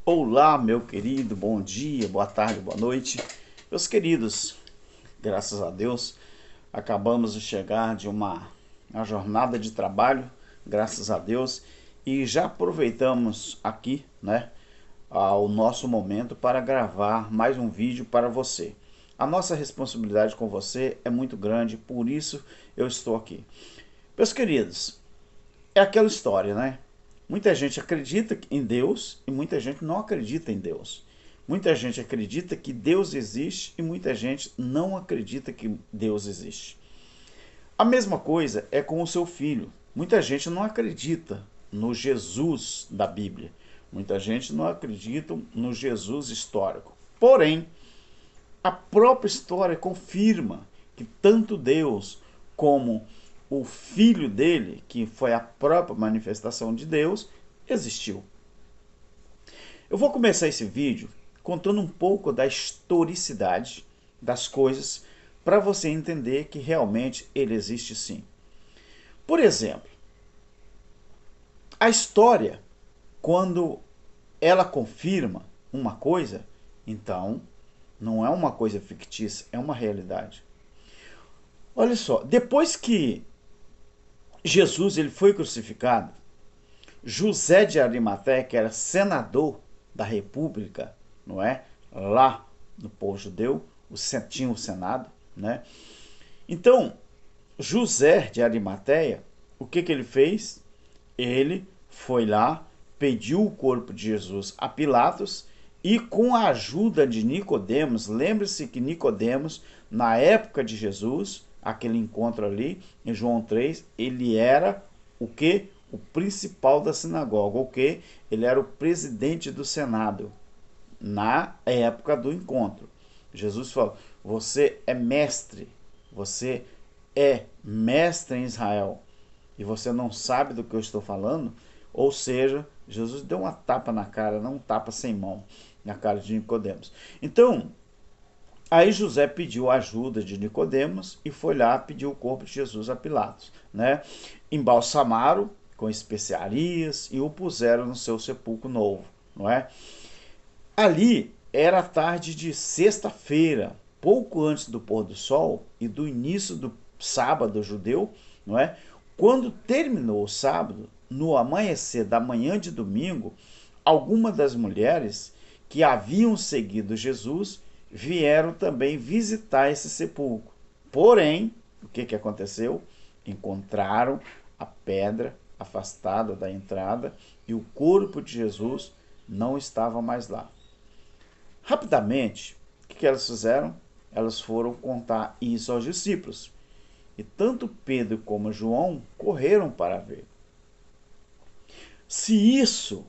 Olá, meu querido, bom dia, boa tarde, boa noite. Meus queridos, graças a Deus, acabamos de chegar de uma jornada de trabalho, graças a Deus, e já aproveitamos aqui, o nosso momento para gravar mais um vídeo para você. A nossa responsabilidade com você é muito grande, por isso eu estou aqui. Meus queridos, é aquela história, né? Muita gente acredita em Deus e muita gente não acredita em Deus. Muita gente acredita que Deus existe e muita gente não acredita que Deus existe. A mesma coisa é com o seu filho. Muita gente não acredita no Jesus da Bíblia. Muita gente não acredita no Jesus histórico. Porém, a própria história confirma que tanto Deus como o filho dele, que foi a própria manifestação de Deus, existiu. Eu vou começar esse vídeo contando um pouco da historicidade das coisas para você entender que realmente ele existe sim. Por exemplo, a história, quando ela confirma uma coisa, então não é uma coisa fictícia, é uma realidade. Olha só, depois que Jesus ele foi crucificado, José de Arimateia, que era senador da República, não é? Lá no povo judeu, tinha o Senado, né? Então, José de Arimateia, o que ele fez? Ele foi lá, pediu o corpo de Jesus a Pilatos e com a ajuda de Nicodemos, lembre-se que Nicodemos, na época de Jesus, aquele encontro ali em João 3, ele era o que? O principal da sinagoga, o que? Ele era o presidente do Senado na época do encontro. Jesus falou: você é mestre, você é mestre em Israel e você não sabe do que eu estou falando? Ou seja, Jesus deu uma tapa na cara, não um tapa sem mão, na cara de Nicodemos. Então, aí José pediu a ajuda de Nicodemos e foi lá pedir o corpo de Jesus a Pilatos, né? Embalsamaram com especiarias e o puseram no seu sepulcro novo, não é? Ali era tarde de sexta-feira, pouco antes do pôr do sol e do início do sábado judeu, não é? Quando terminou o sábado, no amanhecer da manhã de domingo, algumas das mulheres que haviam seguido Jesus vieram também visitar esse sepulcro. Porém, o que aconteceu? Encontraram a pedra afastada da entrada e o corpo de Jesus não estava mais lá. Rapidamente, o que elas fizeram? Elas foram contar isso aos discípulos. E tanto Pedro como João correram para ver. Se isso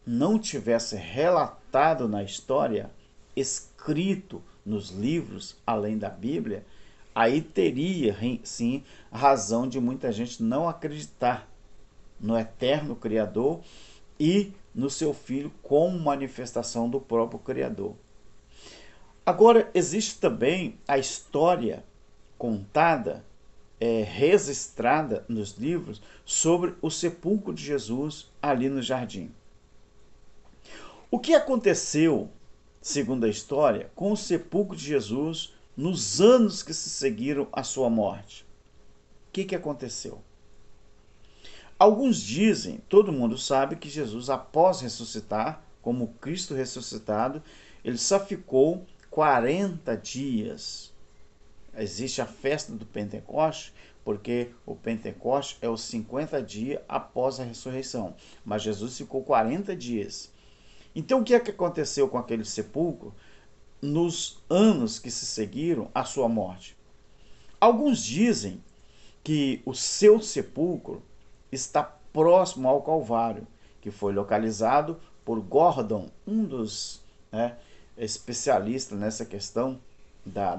não tivesse relatado na história, escrito nos livros além da Bíblia, aí teria sim razão de muita gente não acreditar no eterno Criador e no seu Filho como manifestação do próprio Criador. Agora, existe também a história contada, registrada nos livros, sobre o sepulcro de Jesus ali no jardim. O que aconteceu, segundo a história, com o sepulcro de Jesus nos anos que se seguiram à sua morte? O que aconteceu? Alguns dizem, todo mundo sabe que Jesus, após ressuscitar, como Cristo ressuscitado, ele só ficou 40 dias. Existe a festa do Pentecoste, porque o Pentecoste é os 50 dias após a ressurreição. Mas Jesus ficou 40 dias. Então o que aconteceu com aquele sepulcro nos anos que se seguiram à sua morte? Alguns dizem que o seu sepulcro está próximo ao Calvário, que foi localizado por Gordon, um dos especialistas nessa questão da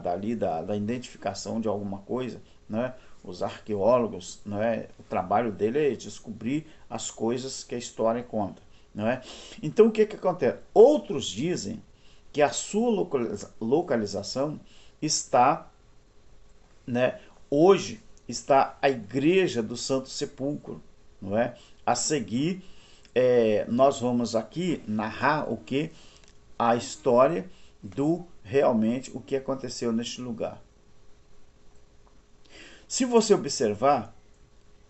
identificação de alguma coisa, né? Os arqueólogos, né? O trabalho dele é descobrir as coisas que a história conta, não é? Então o que acontece? Outros dizem que a sua localização está, né? Hoje está a Igreja do Santo Sepulcro, não é? A seguir nós vamos aqui narrar o que? A história do realmente o que aconteceu neste lugar. Se você observar,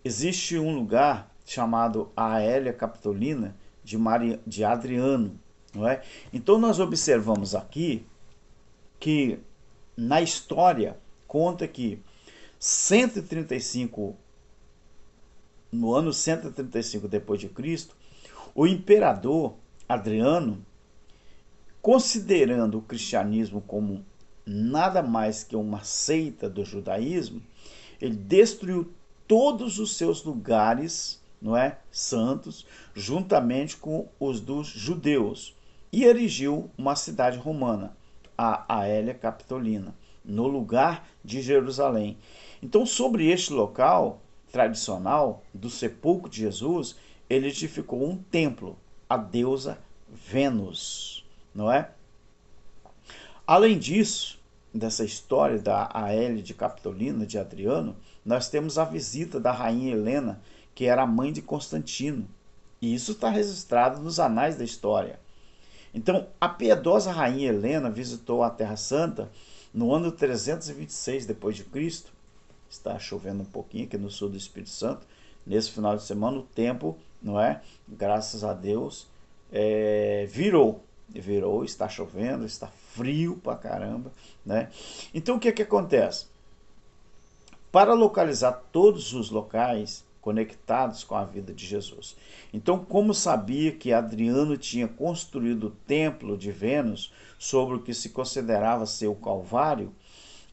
existe um lugar chamado Aélia Capitolina de Adriano, não é? Então nós observamos aqui que na história conta que 135 no ano 135 depois de Cristo, o imperador Adriano, considerando o cristianismo como nada mais que uma seita do judaísmo, ele destruiu todos os seus lugares, não é, santos, juntamente com os dos judeus, e erigiu uma cidade romana, a Aélia Capitolina, no lugar de Jerusalém. Então, sobre este local tradicional do sepulcro de Jesus, ele edificou um templo à deusa Vênus, não é? Além disso, dessa história da Aélia de Capitolina, de Adriano, nós temos a visita da rainha Helena, que era a mãe de Constantino. E isso está registrado nos anais da história. Então, a piedosa rainha Helena visitou a Terra Santa no ano 326 depois de Cristo. Está chovendo um pouquinho aqui no sul do Espírito Santo. Nesse final de semana, o tempo, não é? Graças a Deus, virou, está chovendo, está frio pra caramba, né? Então o que acontece? Para localizar todos os locais conectados com a vida de Jesus. Então, como sabia que Adriano tinha construído o templo de Vênus sobre o que se considerava ser o Calvário,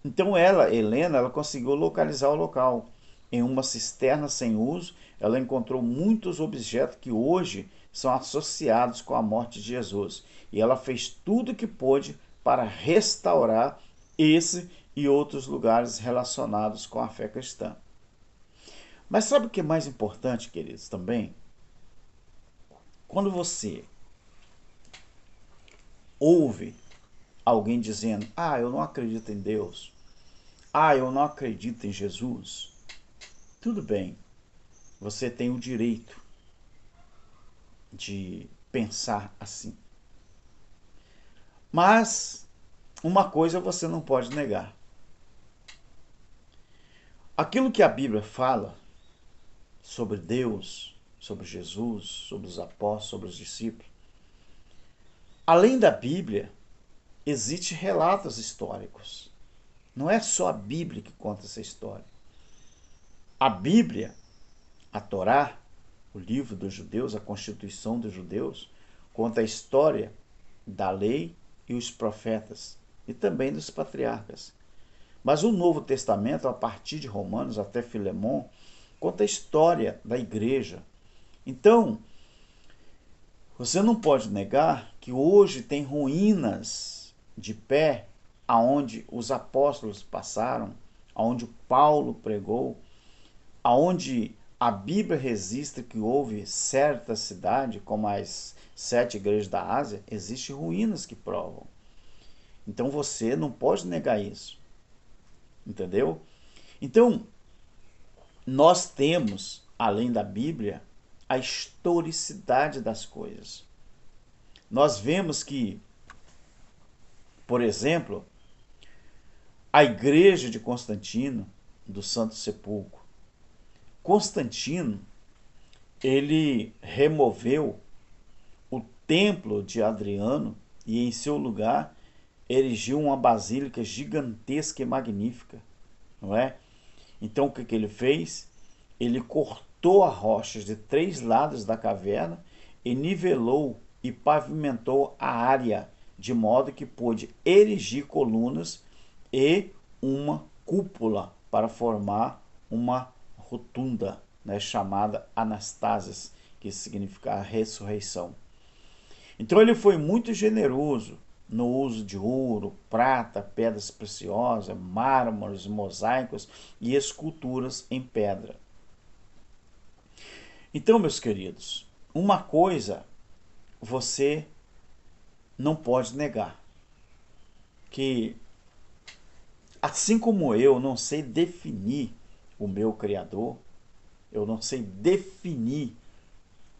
então Helena, ela conseguiu localizar o local. Em uma cisterna sem uso, ela encontrou muitos objetos que hoje são associados com a morte de Jesus. E ela fez tudo o que pôde para restaurar esse e outros lugares relacionados com a fé cristã. Mas sabe o que é mais importante, queridos, também? Quando você ouve alguém dizendo, eu não acredito em Deus, eu não acredito em Jesus, tudo bem, você tem o direito de pensar assim. Mas uma coisa você não pode negar. Aquilo que a Bíblia fala sobre Deus, sobre Jesus, sobre os apóstolos, sobre os discípulos, além da Bíblia, existem relatos históricos. Não é só a Bíblia que conta essa história. A Bíblia, a Torá, o livro dos judeus, a Constituição dos judeus, conta a história da lei e os profetas, e também dos patriarcas. Mas o Novo Testamento, a partir de Romanos até Filemon, conta a história da igreja. Então, você não pode negar que hoje tem ruínas de pé aonde os apóstolos passaram, aonde Paulo pregou, aonde a Bíblia registra que houve certa cidade, como as 7 igrejas da Ásia, existem ruínas que provam. Então você não pode negar isso. Entendeu? Então, nós temos, além da Bíblia, a historicidade das coisas. Nós vemos que, por exemplo, a igreja de Constantino, do Santo Sepulcro, Constantino, ele removeu o templo de Adriano e em seu lugar erigiu uma basílica gigantesca e magnífica, não é? Então o que ele fez? Ele cortou as rochas de 3 lados da caverna e nivelou e pavimentou a área, de modo que pôde erigir colunas e uma cúpula para formar uma rotunda, né, chamada Anastasis, que significa ressurreição. Então ele foi muito generoso no uso de ouro, prata, pedras preciosas, mármores, mosaicos e esculturas em pedra. Então, meus queridos, uma coisa você não pode negar, que assim como eu não sei definir o meu Criador, eu não sei definir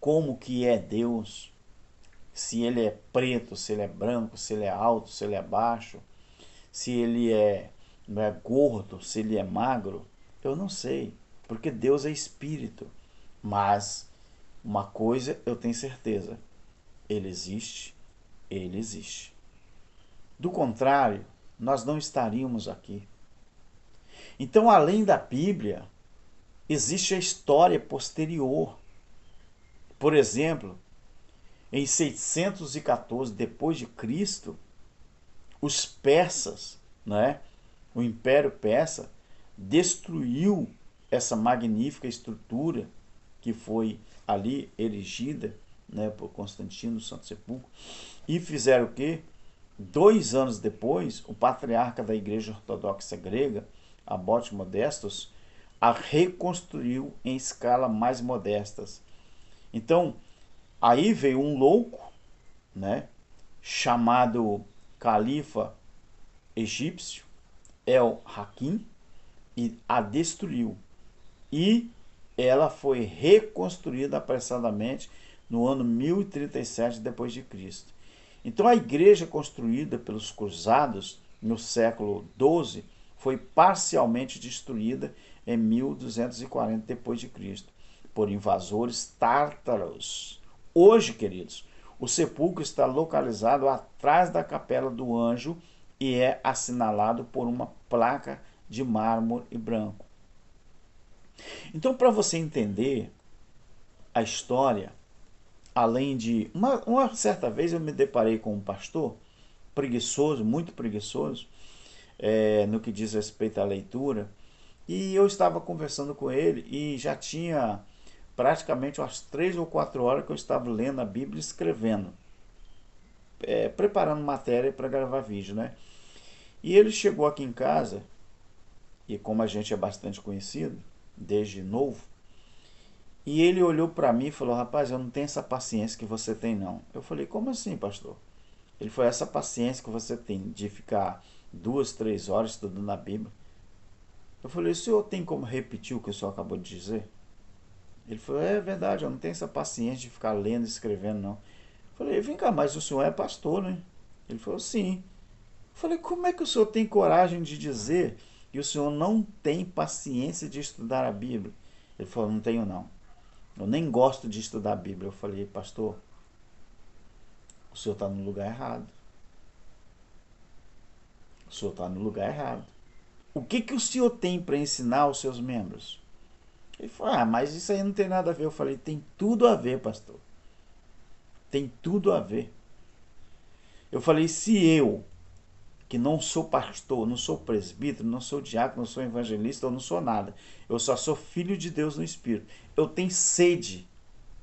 como que é Deus, se ele é preto, se ele é branco, se ele é alto, se ele é baixo, se ele é gordo, se ele é magro, eu não sei, porque Deus é espírito. Mas uma coisa eu tenho certeza, ele existe, ele existe. Do contrário, nós não estaríamos aqui. Então, além da Bíblia, existe a história posterior. Por exemplo, em 614 depois de Cristo, os persas, né, o Império Persa, destruiu essa magnífica estrutura que foi ali erigida, né, por Constantino no Santo Sepulcro, e fizeram o quê? 2 anos depois, o patriarca da Igreja Ortodoxa Grega, Abbot Modestus, a reconstruiu em escala mais modestas. Então, aí veio um louco, né, chamado califa egípcio, El-Hakim, e a destruiu. E ela foi reconstruída apressadamente no ano 1037 depois de Cristo. Então a igreja construída pelos cruzados no século XII foi parcialmente destruída em 1240 depois de Cristo por invasores tártaros. Hoje, queridos, o sepulcro está localizado atrás da Capela do Anjo e é assinalado por uma placa de mármore e branco. Então, para você entender a história, além de... Uma certa vez eu me deparei com um pastor preguiçoso, muito preguiçoso, no que diz respeito à leitura, e eu estava conversando com ele e já tinha praticamente umas 3 ou 4 horas que eu estava lendo a Bíblia e escrevendo, preparando matéria para gravar vídeo, né? E ele chegou aqui em casa, e como a gente é bastante conhecido, desde novo, e ele olhou para mim e falou: rapaz, eu não tenho essa paciência que você tem não. Eu falei: como assim, pastor? Ele falou: essa paciência que você tem de ficar 2, 3 horas estudando a Bíblia. Eu falei: o senhor tem como repetir o que o senhor acabou de dizer? Ele falou: é verdade, eu não tenho essa paciência de ficar lendo e escrevendo não. Eu falei: vem cá, mas o senhor é pastor, né? Ele falou: sim. Eu falei: como é que o senhor tem coragem de dizer que o senhor não tem paciência de estudar a Bíblia? Ele falou: não tenho não. Eu nem gosto de estudar a Bíblia. Eu falei: pastor, o senhor está no lugar errado. O senhor está no lugar errado. O que o senhor tem para ensinar aos seus membros? Ele falou: ah, mas isso aí não tem nada a ver. Eu falei: tem tudo a ver, pastor. Tem tudo a ver. Eu falei: se eu, que não sou pastor, não sou presbítero, não sou diácono, não sou evangelista, eu não sou nada. Eu só sou filho de Deus no Espírito. Eu tenho sede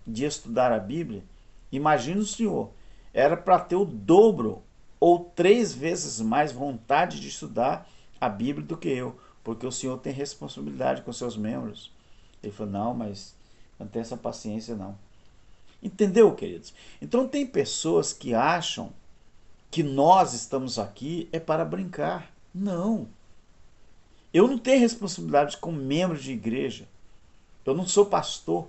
de estudar a Bíblia. Imagina o senhor, era para ter o dobro ou 3 vezes mais vontade de estudar a Bíblia do que eu, porque o senhor tem responsabilidade com seus membros. Ele falou: não, mas não tem essa paciência não. Entendeu, queridos? Então tem pessoas que acham que nós estamos aqui é para brincar. Não. Eu não tenho responsabilidade como membro de igreja. Eu não sou pastor.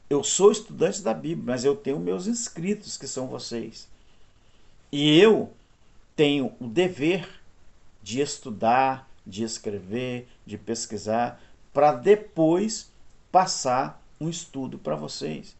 Eu sou estudante da Bíblia, mas eu tenho meus inscritos, que são vocês. E eu tenho o dever de estudar, de escrever, de pesquisar, para depois passar um estudo para vocês.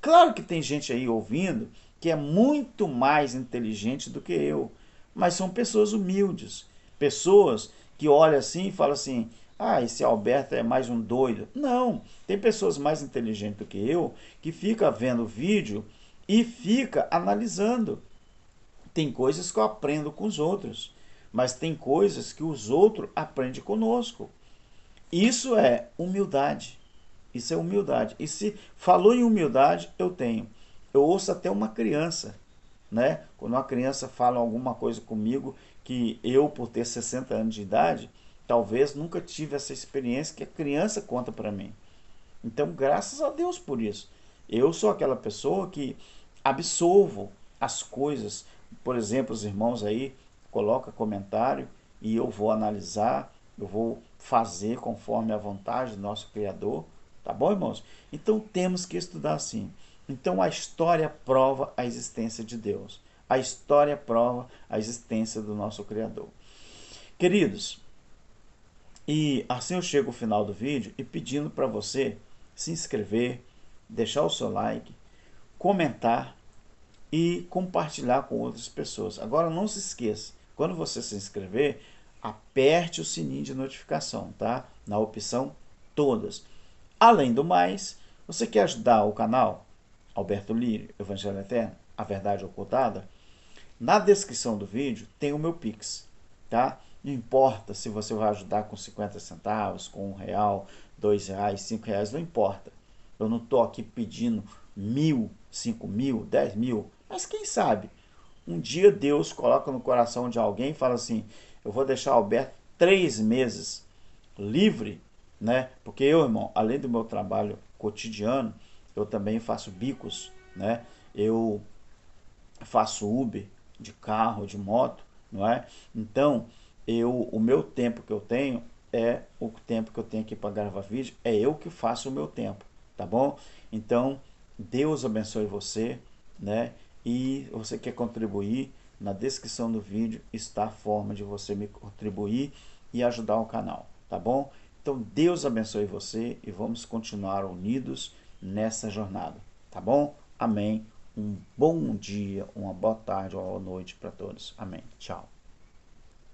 Claro que tem gente aí ouvindo que é muito mais inteligente do que eu, mas são pessoas humildes, pessoas que olham assim e falam assim: ah, esse Alberto é mais um doido. Não, tem pessoas mais inteligentes do que eu que fica vendo vídeo e fica analisando. Tem coisas que eu aprendo com os outros, mas tem coisas que os outros aprendem conosco. Isso é humildade. Isso é humildade. E se falou em humildade, eu tenho. Eu ouço até uma criança, né? Quando uma criança fala alguma coisa comigo que eu, por ter 60 anos de idade, talvez nunca tive essa experiência que a criança conta para mim. Então, graças a Deus por isso. Eu sou aquela pessoa que absolvo as coisas. Por exemplo, os irmãos aí colocam comentário e eu vou analisar, eu vou fazer conforme a vontade do nosso Criador, Tá bom, irmãos? Então temos que estudar assim. Então a história prova a existência de Deus. A história prova a existência do nosso Criador. Queridos, e assim eu chego ao final do vídeo e pedindo para você se inscrever, deixar o seu like, comentar e compartilhar com outras pessoas. Agora não se esqueça, quando você se inscrever, aperte o sininho de notificação, tá? Na opção todas. Além do mais, você quer ajudar o canal Alberto Lírio, Evangelho Eterno, a Verdade Ocultada? Na descrição do vídeo tem o meu Pix, tá? Não importa se você vai ajudar com 50 centavos, com R$1, R$2, R$5, não importa. Eu não estou aqui pedindo 1.000, 5.000, 10.000, mas quem sabe um dia Deus coloca no coração de alguém e fala assim, eu vou deixar Alberto 3 meses livre, né? Porque eu, irmão, além do meu trabalho cotidiano, eu também faço bicos, né? Eu faço Uber de carro, de moto, não é? Então, o meu tempo que eu tenho é o tempo que eu tenho aqui para gravar vídeo, é eu que faço o meu tempo, tá bom? Então, Deus abençoe você, né? E você quer contribuir, na descrição do vídeo está a forma de você me contribuir e ajudar o canal, tá bom? Então, Deus abençoe você e vamos continuar unidos nessa jornada, tá bom? Amém. Um bom dia, uma boa tarde ou boa noite para todos. Amém. Tchau.